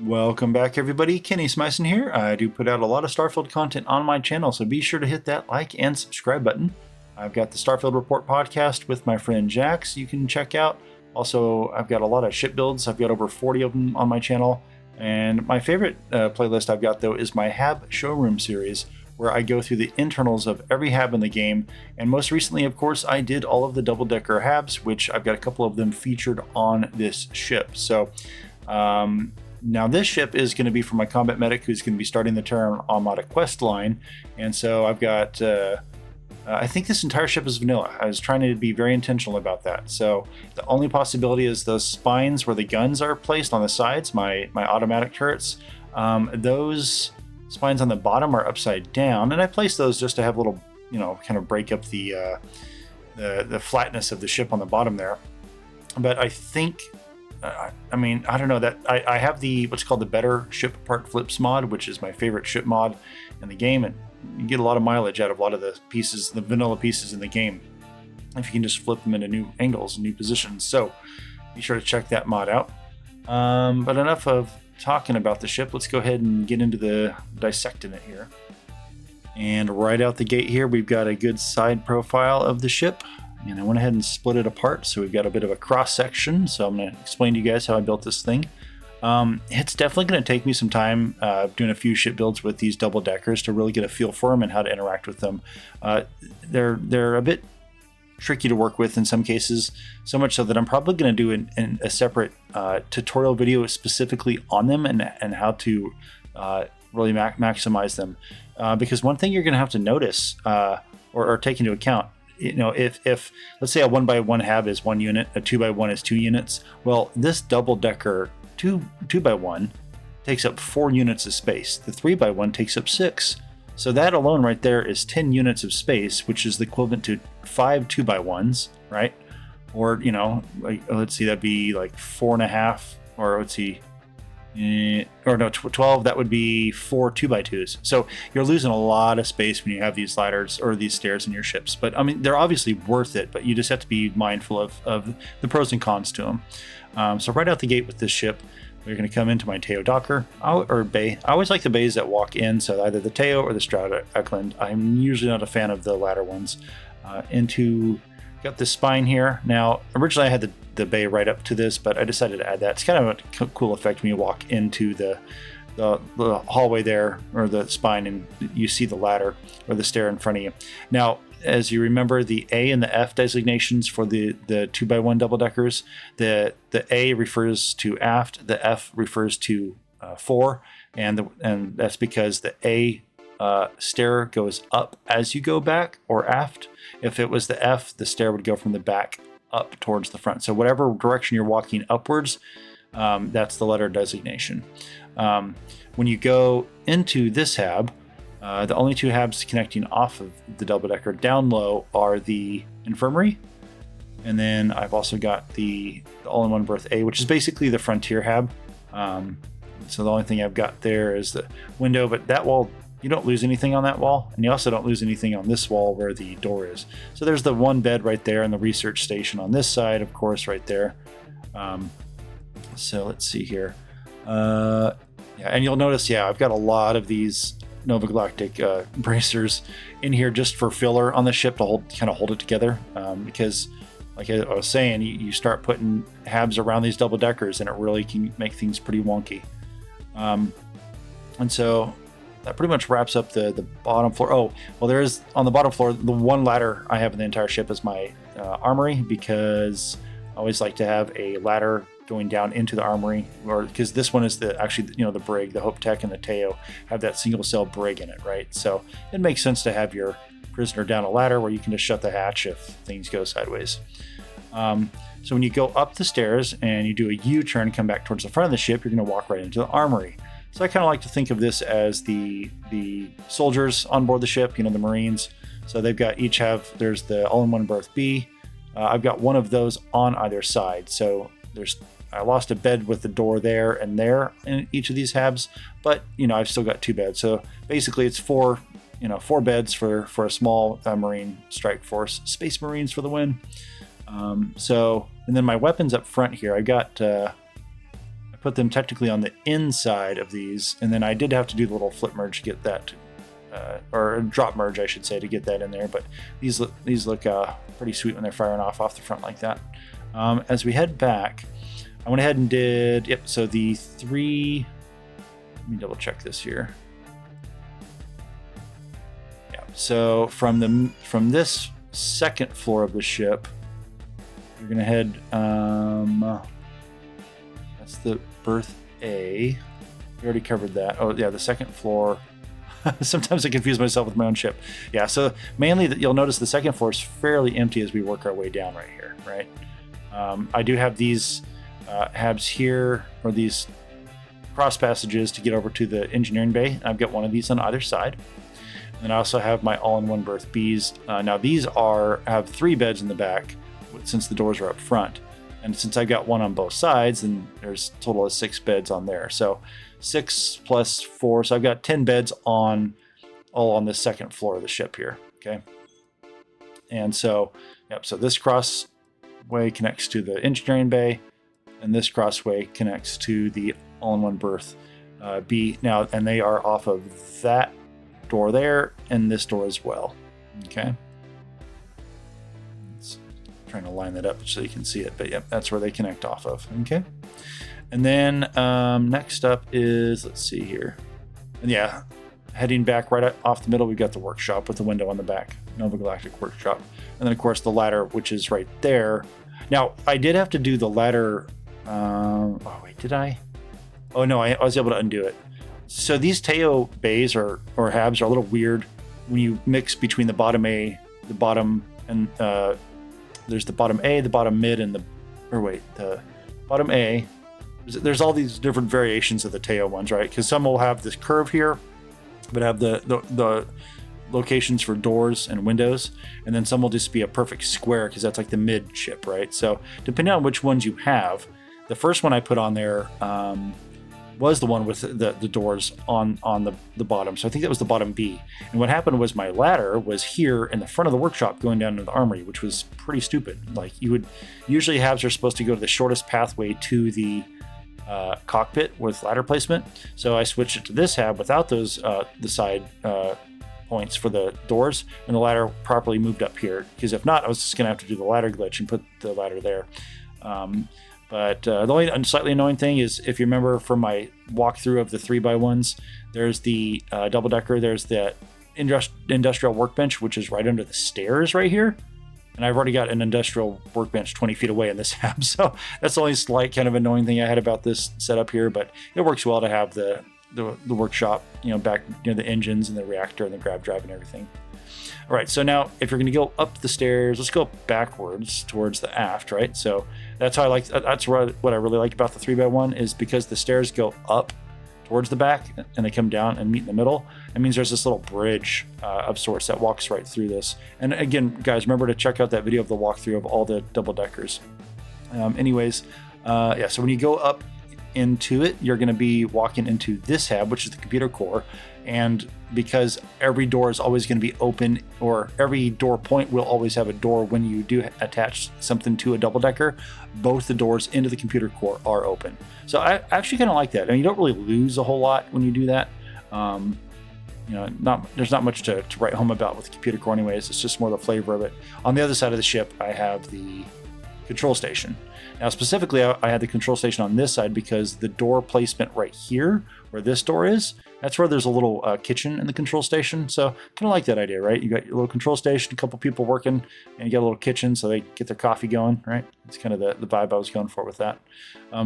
Welcome back, everybody. Kenny Smyson here. I do put out a lot of Starfield content on my channel, so be sure to hit that like and subscribe button. I've got the Starfield Report podcast with my friend Jax you can check out. Also, I've got a lot of ship builds. I've got over 40 of them on my channel. And my favorite playlist I've got, though, is my HAB Showroom series, where I go through the internals of every HAB in the game. And most recently, of course, I did all of the double-decker HABs, which I've got a couple of them featured on this ship. So, now this ship is going to be for my combat medic who's going to be starting the Terran Armada quest line. And so I've got, I think this entire ship is vanilla. I was trying to be very intentional about that. So the only possibility is those spines where the guns are placed on the sides, my automatic turrets. Those spines on the bottom are upside down. And I placed those just to have a little, kind of break up the flatness of the ship on the bottom there. But I think... I don't know that I have the what's called the Better Ship Part Flips mod, which is my favorite ship mod in the game, and you get a lot of mileage out of a lot of the pieces, the vanilla pieces in the game, if you can just flip them into new angles and new positions. So be sure to check that mod out. But enough of talking about the ship. Let's go ahead and get into the dissecting it here. And right out the gate here, we've got a good side profile of the ship. And I went ahead and split it apart, so we've got a bit of a cross section. So I'm going to explain to you guys how I built this thing. It's definitely going to take me some time doing a few ship builds with these double deckers to really get a feel for them and how to interact with them. They're a bit tricky to work with in some cases, so much so that I'm probably going to do a separate tutorial video specifically on them and how to really maximize them. Because one thing you're going to have to notice or take into account, if let's say a 1x1 HAB is 1 unit, a 2x1 is 2 units, well, this double decker 2x1 takes up 4 units of space. The 3x1 takes up 6. So that alone right there is 10 units of space, which is the equivalent to 5 2x1s, right? Or, let's see, that'd be like 4.5, or let's see, 12, that would be 4 2x2s. So you're losing a lot of space when you have these ladders or these stairs in your ships. But they're obviously worth it, but you just have to be mindful of the pros and cons to them. So right out the gate with this ship, we're going to come into my Teo docker or bay. I always like the bays that walk in, so either the Teo or the Strata Eklund. I'm usually not a fan of the latter ones. Got this spine here. Now, originally I had the bay right up to this, but I decided to add that. It's kind of a cool effect when you walk into the hallway there, or the spine, and you see the ladder or the stair in front of you. Now, as you remember, the A and the F designations for the 2x1 double deckers, the A refers to aft, the F refers to fore, and that's because the A stair goes up as you go back or aft. If it was the F, the stair would go from the back up towards the front. So whatever direction you're walking upwards, that's the letter designation. When you go into this HAB, the only 2 HABs connecting off of the double decker down low are the infirmary, and then I've also got the all-in-one berth A, which is basically the frontier HAB. So the only thing I've got there is the window, but that wall, you don't lose anything on that wall, and you also don't lose anything on this wall where the door is. So there's the one bed right there, and the research station on this side, of course, right there. So let's see here. And you'll notice, I've got a lot of these Nova Galactic bracers in here just for filler on the ship to hold it together. Because, like I was saying, you start putting HABs around these double deckers, and it really can make things pretty wonky. And so that pretty much wraps up the bottom floor. Oh, well, there is on the bottom floor, the one ladder I have in the entire ship is my armory, because I always like to have a ladder going down into the armory, or because this one is the brig, the Hope Tech and the Teo have that single cell brig in it, right? So it makes sense to have your prisoner down a ladder where you can just shut the hatch if things go sideways. So when you go up the stairs and you do a U-turn, come back towards the front of the ship, you're going to walk right into the armory. So I kind of like to think of this as the soldiers on board the ship, the Marines. So they've got there's the all-in-one berth B. I've got one of those on either side. So I lost a bed with the door there and there in each of these HABs, but I've still got 2 beds. So basically it's 4 beds for a small Marine strike force. Space Marines for the win. And then my weapons up front here, I got put them technically on the inside of these, and then I did have to do the little flip merge to get that, or drop merge, I should say, to get that in there. But these look pretty sweet when they're firing off the front like that. As we head back, I went ahead and did, yep, so the three, let me double check this here. Yeah, so from this second floor of the ship, you're gonna head, that's the berth A. We already covered that. Oh yeah, the second floor. Sometimes I confuse myself with my own ship. Yeah, so mainly you'll notice the second floor is fairly empty as we work our way down right here, right? I do have these habs here, or these cross passages to get over to the engineering bay. I've got one of these on either side. And I also have my all-in-one berth Bs. Now these have 3 beds in the back, since the doors are up front. And since I've got one on both sides, then there's a total of 6 beds on there. So 6 plus 4, so I've got 10 beds all on the second floor of the ship here, okay? And so, yep, so this crossway connects to the engineering bay, and this crossway connects to the all-in-one berth B. Now, and they are off of that door there, and this door as well, okay? Trying to line that up so you can see it, but yep, that's where they connect off of. Okay, and then next up is, let's see here, and yeah, heading back right off the middle, we've got the workshop with the window on the back, Nova Galactic Workshop, and then of course the ladder, which is right there. Now I did have to do the ladder. Oh wait, did I? Oh no, I was able to undo it. So these Teo bays or habs are a little weird when you mix between the bottom A, the bottom, and there's the bottom A, the bottom mid, and the bottom A. There's all these different variations of the Teo ones, right? Because some will have this curve here, but have the locations for doors and windows, and then some will just be a perfect square because that's like the mid ship, right? So depending on which ones you have, the first one I put on there was the one with the doors on the bottom. So I think that was the bottom B. And what happened was my ladder was here in the front of the workshop going down to the armory, which was pretty stupid. Like usually habs are supposed to go to the shortest pathway to the cockpit with ladder placement. So I switched it to this hab without those the side points for the doors, and the ladder properly moved up here. Because if not, I was just gonna have to do the ladder glitch and put the ladder there. But the only slightly annoying thing is, if you remember from my walkthrough of the 3x1s, there's the double-decker, there's the industrial workbench, which is right under the stairs right here. And I've already got an industrial workbench 20 feet away in this hab. So that's the only slight kind of annoying thing I had about this setup here, but it works well to have the workshop, back near the engines and the reactor and the grav drive and everything. All right, so now if you're going to go up the stairs, let's go backwards towards the aft, right? So that's how that's what I really like about the 3x1 is because the stairs go up towards the back and they come down and meet in the middle. It means there's this little bridge of sorts that walks right through this. And again, guys, remember to check out that video of the walkthrough of all the double deckers. Yeah, so when you go up into it, you're going to be walking into this hab, which is the computer core. And because every door is always going to be open, or every door point will always have a door when you do attach something to a double decker, both the doors into the computer core are open. So I actually kind of like that. I mean, you don't really lose a whole lot when you do that. There's not much to write home about with the computer core anyways. It's just more the flavor of it. On the other side of the ship, I have the control station. Now, specifically, I had the control station on this side because the door placement right here, where this door is, that's where there's a little kitchen in the control station. So kind of like that idea, right? You got your little control station, a couple people working, and you got a little kitchen so they get their coffee going, right? It's kind of the vibe I was going for with that.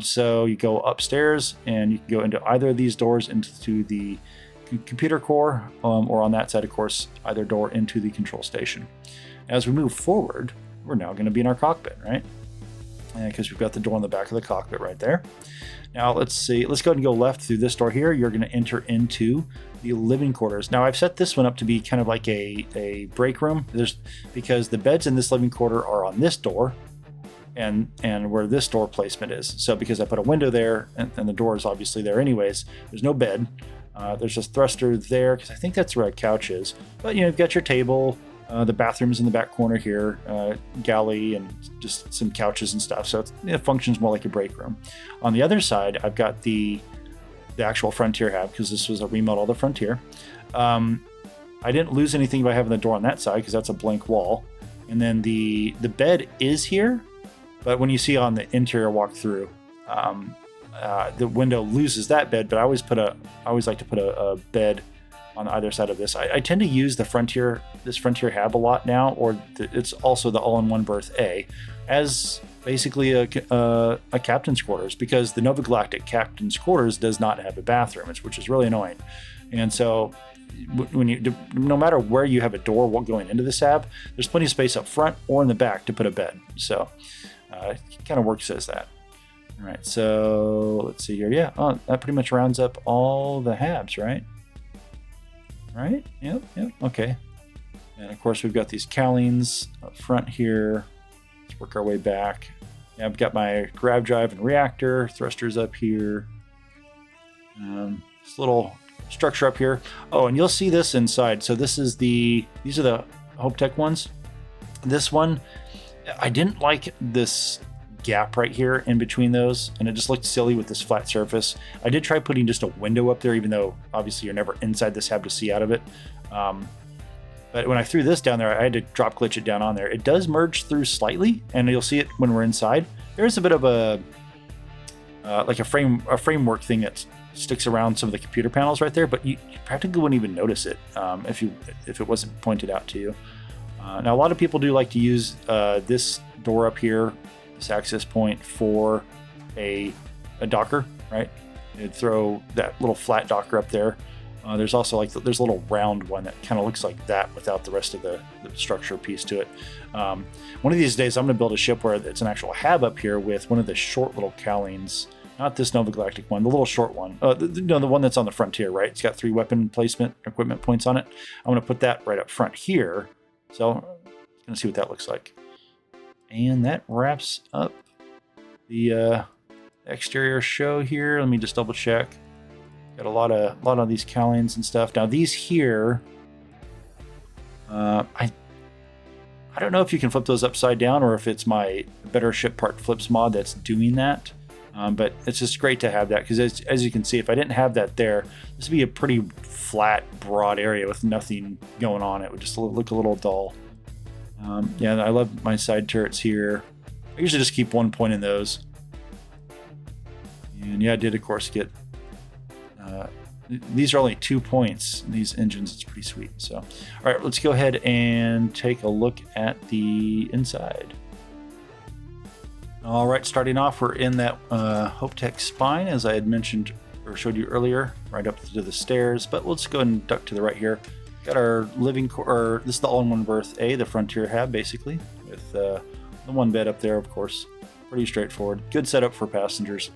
So you go upstairs and you can go into either of these doors into the computer core, or on that side, of course, either door into the control station. As we move forward, we're now going to be in our cockpit, right? Because we've got the door on the back of the cockpit right there. Now let's see, let's go ahead and go left through this door here. You're going to enter into the living quarters. Now I've set this one up to be kind of like a break room. Because the beds in this living quarter are on this door and where this door placement is. So because I put a window there and the door is obviously there anyways, there's no bed. There's this thruster there because I think that's where a couch is. But you've got your table, The bathroom's in the back corner here, galley and just some couches and stuff. So it functions more like a break room. On the other side, I've got the actual Frontier hab, because this was a remodel of the Frontier. I didn't lose anything by having the door on that side because that's a blank wall. And then the bed is here, but when you see on the interior walkthrough, the window loses that bed. But I always like to put a bed on either side of this. I tend to use this Frontier hab a lot now, or it's also the all-in-one berth A, as basically a captain's quarters, because the Nova Galactic captain's quarters does not have a bathroom, which is really annoying. And so no matter where you have a door going into this hab, there's plenty of space up front or in the back to put a bed. So it kind of works as that. All right, so let's see here. Yeah, that pretty much rounds up all the habs, right? Right? Yep. Okay. And of course, we've got these cowlings up front here. Let's work our way back. Yeah, I've got my grav drive and reactor, thrusters up here. This little structure up here. Oh, and you'll see this inside. So these are the Hope Tech ones. This one, I didn't like this gap right here in between those, and it just looked silly with this flat surface. I did try putting just a window up there, even though obviously you're never inside this hab to see out of it. But when I threw this down there, I had to drop glitch it down on there. It does merge through slightly, and you'll see it when we're inside. There's a bit of a like a framework thing that sticks around some of the computer panels right there, but you practically wouldn't even notice it if it wasn't pointed out to you. Now a lot of people do like to use this door up here, this access point, for a docker, right? You'd throw that little flat docker up there. There's also there's a little round one that kind of looks like that without the rest of the structure piece to it. One of these days I'm going to build a ship where it's an actual hab up here with one of the short little cowlings, not this Nova Galactic one, the little short one. The one that's on the Frontier, right? It's got 3 weapon placement equipment points on it. I'm going to put that right up front here. So I'm going to see what that looks like. And that wraps up the exterior show here. Let me just double check. Got a lot of these cowlings and stuff. Now these here, I don't know if you can flip those upside down or if it's my Better Ship Part Flips mod that's doing that. But it's just great to have that, because as you can see, if I didn't have that there, this would be a pretty flat, broad area with nothing going on. It would just look a little dull. Yeah, I love my side turrets here. I usually just keep one point in those. And yeah, I did, of course, get... these are only 2 points, these engines. It's pretty sweet. So, all right, let's go ahead and take a look at the inside. All right, starting off, we're in that Hope Tech spine, as I had mentioned or showed you earlier, right up to the stairs. But let's go and duck to the right here. Got our living quarter. This is the all-in-one berth A, the Frontier hab, basically, with the one bed up there, of course. Pretty straightforward. Good setup for passengers.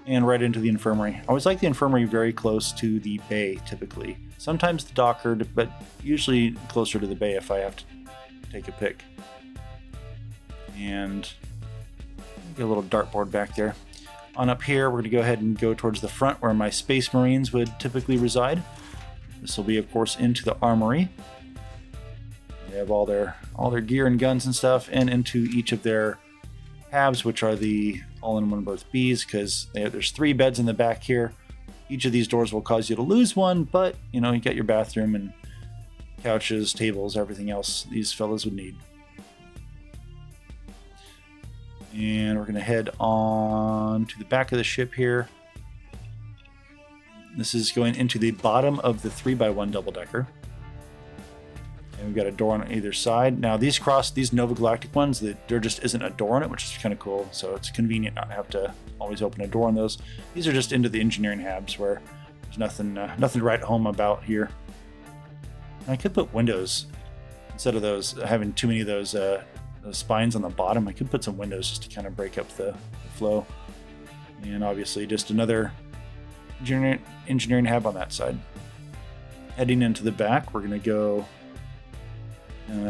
And right into the infirmary. I always like the infirmary very close to the bay, typically. Sometimes the docker, but usually closer to the bay if I have to take a pick. And get a little dartboard back there. On up here, we're going to go ahead and go towards the front where my Space Marines would typically reside. This will be, of course, into the armory. They have all their gear and guns and stuff, and into each of their habs, which are the all-in-one berth Bs, because there's 3 beds in the back here. Each of these doors will cause you to lose one, but you got your bathroom and couches, tables, everything else these fellas would need. And we're going to head on to the back of the ship here. This is going into the bottom of the 3x1 double-decker. And we've got a door on either side. Now these Nova Galactic ones, there just isn't a door on it, which is kind of cool. So it's convenient not to have to always open a door on those. These are just into the engineering habs where there's nothing to write home about here. And I could put windows instead of those having too many of those spines on the bottom. I could put some windows just to kind of break up the flow. And obviously just another engineering hab on that side. Heading into the back, we're going to go...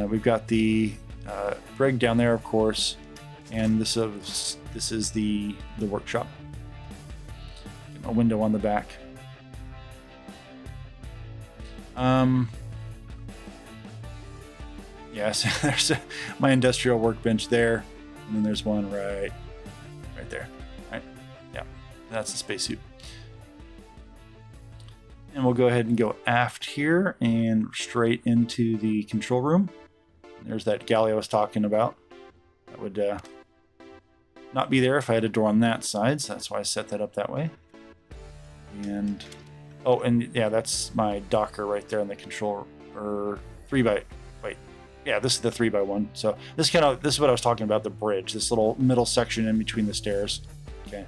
we've got the brig down there, of course, and this is the workshop. A window on the back. Yes, there's my industrial workbench there, and then there's one right there. Right, yeah, that's the spacesuit. And we'll go ahead and go aft here and straight into the control room. There's that galley I was talking about. That would not be there if I had a door on that side, so that's why I set that up that way. And oh, and yeah, that's my docker right there in the control, or 3x. Wait, yeah, this is the 3x1. So this is what I was talking about, the bridge, this little middle section in between the stairs. Okay,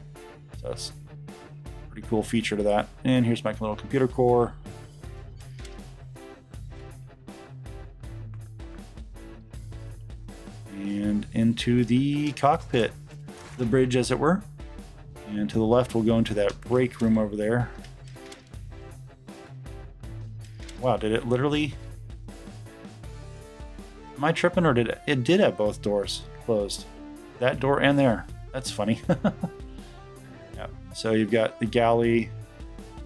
so that's a pretty cool feature to that. And here's my little computer core. And into the cockpit, the bridge as it were. And to the left, we'll go into that break room over there. Wow, did it literally... Am I tripping, or did it... It did have both doors closed. That door and there. That's funny. Yeah. So you've got the galley,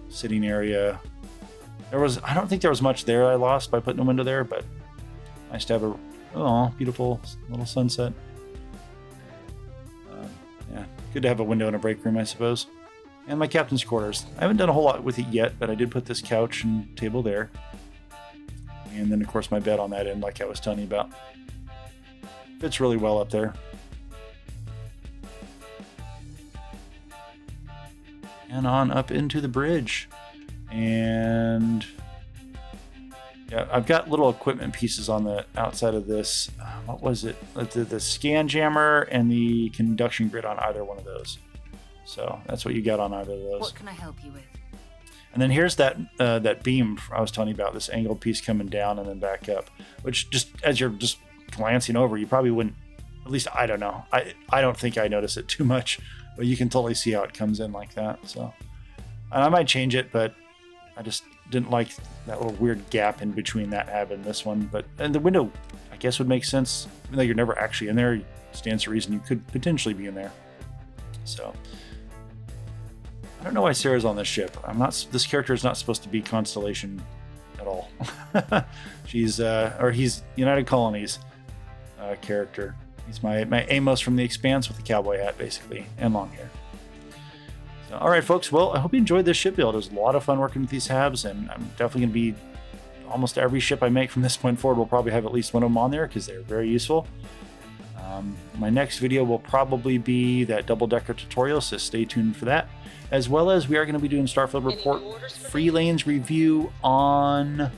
sitting area. I don't think there was much there I lost by putting a window there, but nice to have a... Oh, beautiful little sunset. Yeah, good to have a window in a break room, I suppose. And my captain's quarters. I haven't done a whole lot with it yet, but I did put this couch and table there. And then, of course, my bed on that end, like I was telling you about. Fits really well up there. And on up into the bridge. And... yeah, I've got little equipment pieces on the outside of this. What was it? The scan jammer and the conduction grid on either one of those. So that's what you got on either of those. What can I help you with? And then here's that beam I was telling you about, this angled piece coming down and then back up, which just as you're just glancing over, you probably wouldn't, at least I don't know. I don't think I notice it too much, but you can totally see how it comes in like that. So, and I might change it, but I just didn't like that little weird gap in between that hab and this one. And the window, I guess, would make sense. Even though you're never actually in there, it stands to reason you could potentially be in there. So, I don't know why Sarah's on this ship. This character is not supposed to be Constellation at all. He's United Colonies character. He's my Amos from The Expanse with the cowboy hat, basically, and long hair. So, all right, folks. Well, I hope you enjoyed this ship build. It was a lot of fun working with these habs, and I'm definitely going to be... almost every ship I make from this point forward will probably have at least one of them on there because they're very useful. My next video will probably be that double-decker tutorial, so stay tuned for that. As well as we are going to be doing Starfield Report Free Lanes review on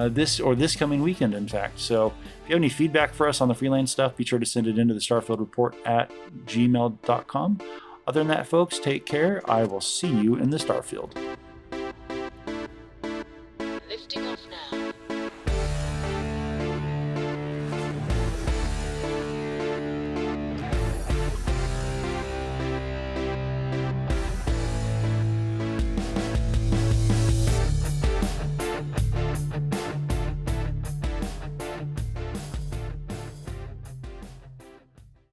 this coming weekend, in fact. So if you have any feedback for us on the Free Lane stuff, be sure to send it into the Starfield Report at gmail.com. Other than that, folks, take care. I will see you in the Starfield. Lifting off now.